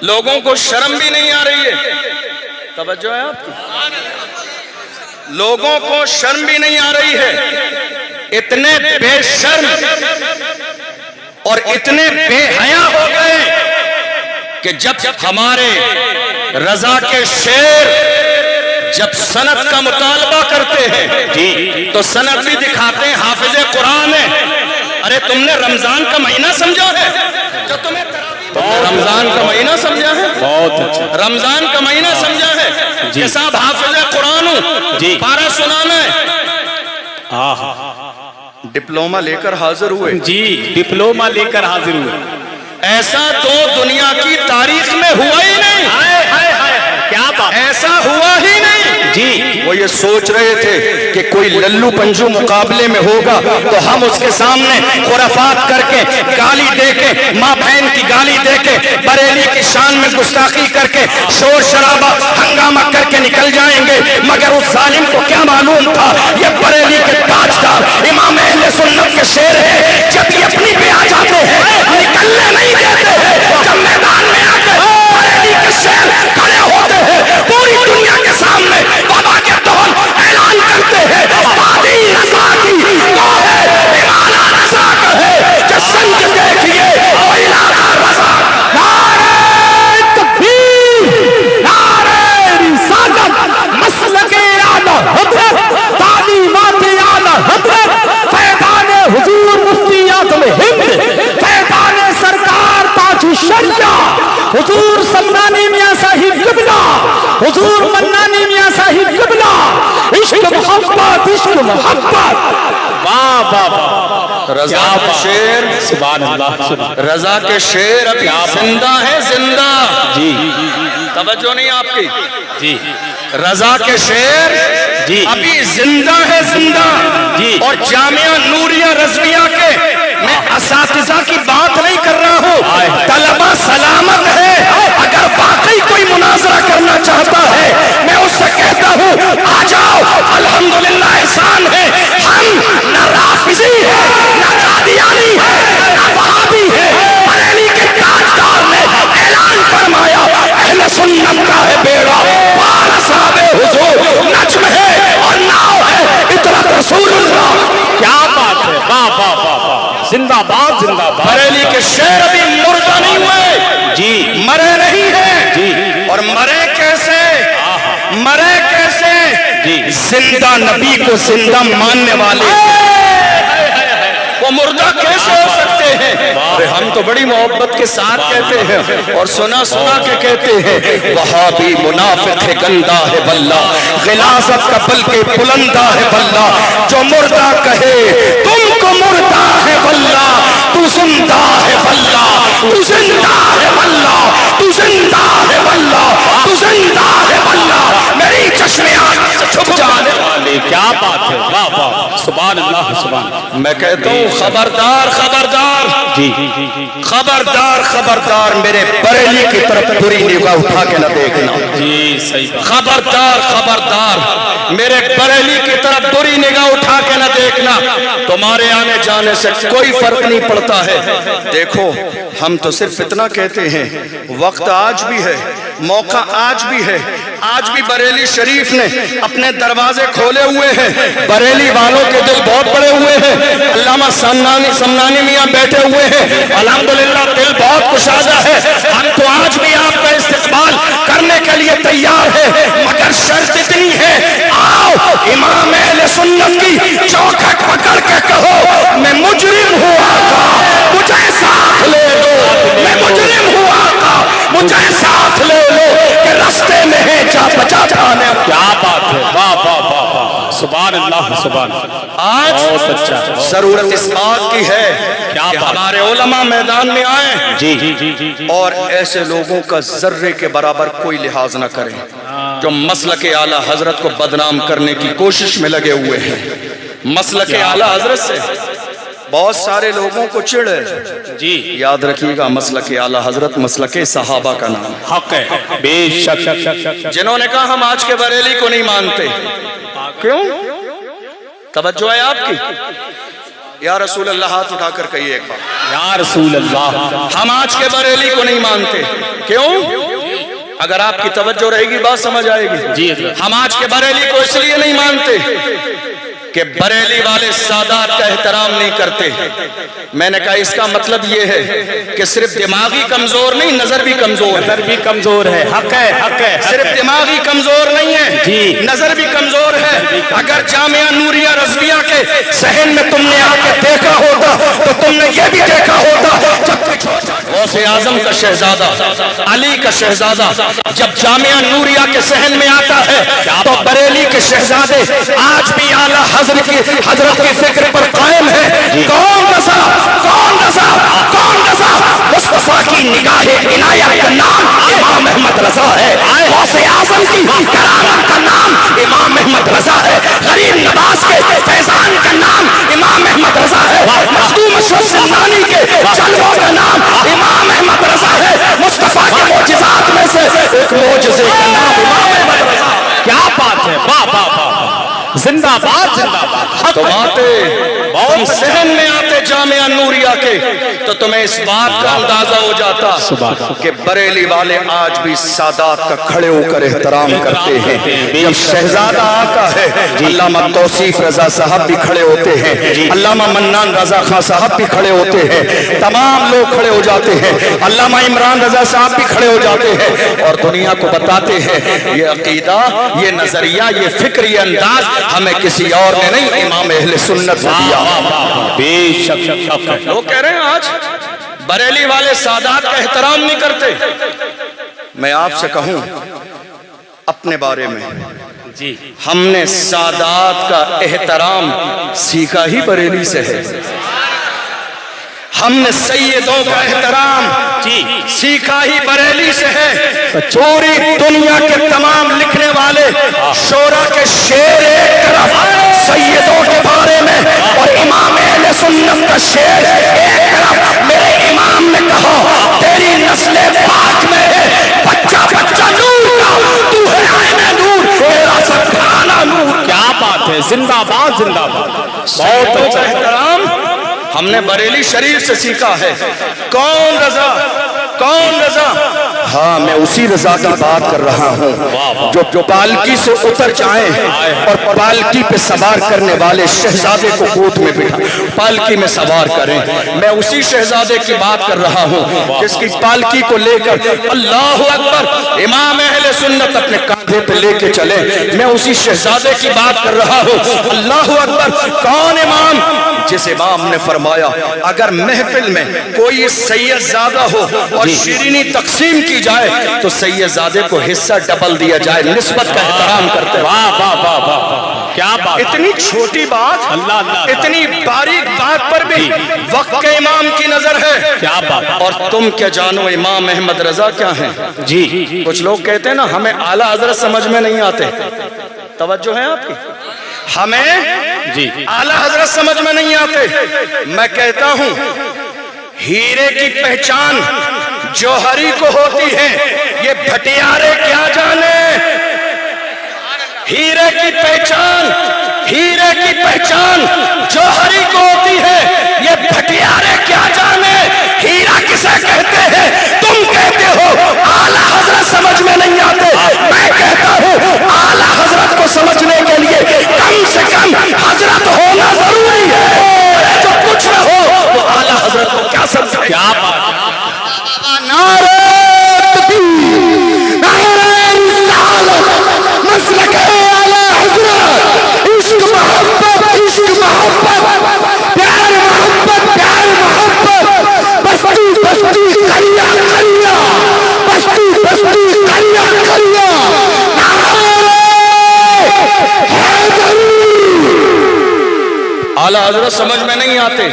لوگوں کو شرم بھی نہیں آ رہی ہے. توجہ ہے آپ کی؟ لوگوں کو شرم بھی نہیں آ رہی ہے. اتنے بے شرم اور اتنے بے حیا ہو گئے کہ جب ہمارے رضا کے شعر جب سند کا مطالبہ کرتے ہیں تو سند بھی دکھاتے ہیں حافظ قرآن ہے. ارے تم نے رمضان کا مہینہ سمجھا ہے جو تمہیں رمضان کا مہینہ سمجھا ہے؟ بہت اچھا. رمضان کا مہینہ سمجھا ہے کہ صاحب حافظ قرآن ہوں پارہ سنانا ہے. ڈپلومہ لے کر حاضر ہوئے. جی ڈپلومہ لے کر حاضر ہوئے. ایسا تو دنیا کی تاریخ میں ہوا ہی نہیں. کیا بات؟ ایسا ہوا ہی نہیں. جی وہ یہ سوچ رہے تھے کہ کوئی للو پنجو مقابلے میں ہوگا تو ہم اس کے سامنے خرافات کر کے گالی دے کے ماں بہن کی گالی دے کے بریلی کی شان میں گستاخی کر کے شور شرابہ ہنگامہ کر کے نکل جائیں گے. مگر اس ظالم کو کیا معلوم تھا یہ بریلی کے تاجدار امام اہل سنت کے شیر ہے. جب یہ اپنی پہ آ جاتے ہیں نکلنے نہیں دیتے ہیں. جب میدان میں آ کے بریلی کے شیر کھڑے ہوتے ہیں پوری دنیا کے سامنے وبا کے دور اعلان کرتے ہیں قاضی رضا کی کوہ امالہ رضا کہے کہ سنج دیکھئے وہ علاقہ رضا. نعرہ تکبیر، نعرہ رسالت، مسلک اعلیٰ حضرت، تعلیمات اعلیٰ حضرت، فیضان حضور مفتی اعظم ہند، فیضان سرکار تاج الشریعہ حضور سمنانی میاں صاحب قبلہ، حضور منانی میاں صاحب قبلہ. عشق محبت، عشق محبت. واہ واہ واہ. رضا کے شیر سبحان اللہ. رضا کے شیر ابھی زندہ ہے زندہ. جی توجہ نہیں آپ کی؟ جی رضا کے شیر جی ابھی زندہ ہے زندہ. جی اور جامعہ نوریہ رضویہ کے میں اساتذہ کی بات نہیں کر رہا ہوں. طلبہ سلامت ہے. اگر واقعی کوئی مناظرہ کرنا چاہتا ہے میں اس سے کہتا ہوں آ جاؤ. الحمدللہ احسان ہے ہم نہ رافضی ہے نہ قادیانی ہے نہ وہابی ہے. بریلی کے تاجدار نے اعلان فرمایا اہل سنت کا ہے بیڑا پار صاحب حضور نجم ہے اور ناؤ ہے اطرت رسول اللہ. کیا بات ہے. واہ واہ واہ واہ. زندہ باد زندہ باد. بریلی کے شیر ابھی مردہ نہیں ہوئے. جی مرے نہیں ہیں. جی اور مرے کیسے؟ مرے کیسے؟ جی زندہ نبی کو زندہ ماننے والے وہ مردہ کیسے ہو سکتے ہیں؟ ہم تو بڑی محبت کے ساتھ کہتے ہیں اور سنا سنا کے کہتے ہیں وہابی منافق ہے گندہ ہے واللہ غلاظت کا بلکہ بلندہ ہے واللہ. جو مردہ کہے تم کو مردہ ہے واللہ تو زندہ ہے واللہ تو زندہ ہے واللہ تو زندہ ہے واللہ تو زندہ ہے واللہ. میری چشم آنکھ سے چھپ جانے والے. کیا بات ہے. واہ واہ. سبحان اللہ سبحان. میں کہتا ہوں خبردار خبردار جی خبردار خبردار میرے بریلی کی طرف بری نگاہ اٹھا کے نہ دیکھنا. جی صحیح بات. خبردار خبردار میرے بریلی کی طرف بری نگاہ اٹھا کے نہ دیکھنا. تمہارے آنے جانے سے کوئی فرق نہیں پڑتا ہے. دیکھو ہم تو صرف اتنا کہتے ہیں وقت آج بھی ہے موقع آج بھی ہے. آج بھی بریلی شریف نے اپنے دروازے کھولے ہوئے ہیں. بریلی والوں کے دل بہت بڑے ہوئے ہیں. علامہ سمنانی میاں بیٹھے ہوئے ہیں. الحمدللہ دل بہت کشادہ ہے. ہم تو آج بھی آپ کا استقبال کرنے کے لیے تیار ہے مگر شرط اتنی ہے آؤ امام اہل سنت کی چوکھٹ پکڑ کے کہو میں مجرم ہوں آقا مجھے ساتھ لے لو. میں مجرم ہوں آقا مجھے ساتھ لے لو کہ رستے میں ہے جا بچا جانے. کیا بات ہے. واہ واہ واہ واہ. سبحان اللہ سبحان. آج بہت اچھا. ضرورت اس بات کی ہے کیا کہ بات. ہمارے علماء میدان میں آئیں جی جی جی جی. اور ایسے لوگوں کا ذرے کے برابر کوئی لحاظ نہ کریں جو مسلک اعلیٰ حضرت کو بدنام کرنے کی کوشش میں لگے ہوئے ہیں. مسلک اعلیٰ حضرت سے بہت سارے لوگوں کو چڑ ہے. جی یاد رکھیے گا مسلک اعلیٰ حضرت مسلک صحابہ کا نام حق ہے. بے شک. جنہوں نے کہا ہم آج کے بریلی کو نہیں مانتے. کیوں؟ توجہ ہے آپ کی؟ یا رسول اللہ ہاتھ اٹھا کر کہیے ایک بار یا رسول اللہ. ہم آج کے بریلی کو نہیں مانتے. क्यों? अगर आपकी तवज्जो रहेगी बात समझ आएगी। जी हम आज के बरेली को इसलिए नहीं मानते कि बरेली वाले सादात का एहतराम नहीं करते। मैंने कहा इसका मतलब ये है कि सिर्फ दिमागी कमजोर नहीं, नजर भी कमजोर है। नजर भी कमजोर है। हक है, हक है। सिर्फ दिमागी कमजोर नहीं है जी, नजर भी कमजोर है। अगर जामिया नूरिया रज़विया के सहन में तुमने आके देखा होता तो तुमने ये भी देखा होता जब गौसे आजम का शहजादा, अली का शहजादा जब जामिया नूरिया के सहन में आता है तो बरेली के शहजादे आज भी आला हजरत की फिक्र पर कायम है। कौन नज़ा, कौन नज़ा, कौन नज़ा? मुस्तफा की निगाहे इनायत का नाम इमाम अहमद रजा है। गौसे आजम की करामत का नाम इमाम अहमद रजा है। गरीब नवाज के फैजान का नाम इमाम अहमद रजा है। मखदूम अशरफ सिंधानी के जलवों का नाम इमाम अहमद रजा है। मुस्तफा के मोजिज़ात में से एक मोजिज़े का नाम इमाम अहमद रजा है। क्या बात है, वाह वाह वाह, जिंदाबाद जिंदाबाद। तो तुम सहन में आते जामिया नूरिया के तो तुम्हें इस बात का अंदाजा हो जाता कि बरेली वाले आज भी सादात का खड़े होकर एहतराम करते हैं। जब शहजादा आता है अल्लामा तौसीफ रजा साहब भी खड़े होते हैं, अल्लामा मन्नान रजा खां साहब भी खड़े होते हैं, तमाम लोग खड़े हो जाते हैं, अल्लामा इमरान रजा साहब भी खड़े हो जाते हैं और दुनिया को बताते हैं ये अकीदा, ये नजरिया, ये फिक्र, ये अंदाज हमें किसी और ने नहीं इमाम अहले सुन्नत ने दिया। बेशक लोग कह रहे हैं आज बरेली वाले सादात का एहतराम नहीं करते। मैं आपसे कहूं अपने बारे में, जी, हमने सादात का एहतराम सीखा ही बरेली से है। हमने सैयदों का एहतराम जी सीखा ही बरेली से है। पूरी दुनिया के तमाम लिखने वाले शोरा के शेर एक तरफ सैयदों के बारे में और इमाम अहले सुन्नत का शेर एक तरफ। मेरे इमाम ने कहा तेरी नस्ल पाक में है बच्चा बच्चा नूर का, तू है आईने नूर, तेरा सब घराना नूर। क्या बात है, जिंदाबाद जिंदाबाद। बहुत अच्छा एहतराम हमने बरेली शरीफ से सीखा है। कौन रजा, कौन रजा? हाँ, मैं उसी रजा की बात कर रहा हूँ जो पालकी से उतर जाए और पालकी पे सवार करने वाले शहजादे को गोद में बिठा पालकी में सवार करें। मैं उसी शहजादे की बात कर रहा हूँ जिसकी पालकी को लेकर अल्लाह अकबर इमाम अहले सुन्नत अपने कांधे पे लेके चले। मैं उसी शहजादे की बात कर रहा हूँ। अल्लाह अकबर। कौन इमाम? जिस इमाम ने फरमाया अगर महफिल में कोई सैयदजादा हो और शीरीनी तकसीम की जाए तो सैयदजादे को हिस्सा डबल दिया जाए। निस्बत का एहतराम करते हैं। वाह वाह वाह वाह, क्या बात। इतनी छोटी बात, अल्लाह अल्लाह, इतनी बारीक बात पर भी वक्त के इमाम की नजर है। क्या बात। और तुम क्या जानो इमाम अहमद रजा क्या है? जी, कुछ लोग कहते हैं ना हमें आला हजरत समझ में नहीं आते। तवज्जो है आपकी? हमें जी आला हजरत समझ में नहीं आते। मैं कहता हूं हीरे की पहचान जौहरी को होती है, ये भटियारे क्या जाने। हीरे की पहचान, हीरे की पहचान जौहरी को होती है, ये भटियारे क्या जाने। हीरा किसे कहते हैं? तुम कहते हो आला हजरत समझ में नहीं आते। मैं कहता हूं आला हजरत को समझने के लिए कम से कम हजरत होना जरूरी है। जो कुछ न हो वो आला हजरत को क्या समझे। क्या बात। नारे तकबीर, नारे रिसालत, मसलक आला हजरत, इश्क मोहब्बत, इश्क मोहब्बत, प्यार मोहब्बत, प्यार मोहब्बत, बस्ती बस्ती करिया करिया, बस्ती बस्ती करिया करिया, आला हजरत समझ में नहीं आते।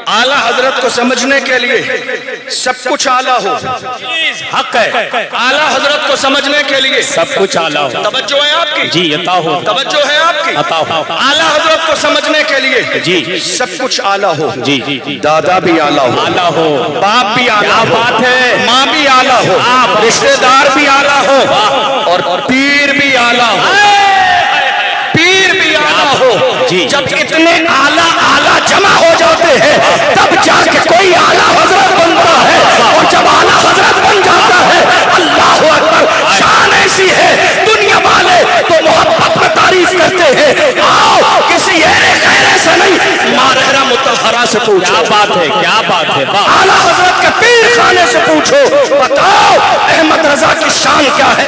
आला हजरत को समझने के लिए सब कुछ आला हो। हक है। आला हजरत को समझने के लिए सब कुछ आला हो। तवज्जो है आपकी? जी, अता हो। तवज्जो है आपकी? अता हो। आला हजरत को समझने के लिए जी सब कुछ आला हो। जी जी, दादा भी आला हो, आला हो, बाप भी आला क्या हो, बात है, माँ भी आला हो, रिश्तेदार भी आला हो और पीर भी आला हो। पीर भी आला हो। जी। जब इतने आला आला जमा हो जाते हैं तब जाके कोई आला हजरत बनता है। और जब आला हजरत बन जाता سے پوچھو, کیا بات ہے, کیا بات ہے, واہ. اعلیٰ حضرت کے پیر خانے سے پوچھو, بتاؤ احمد رضا کی شان کیا ہے.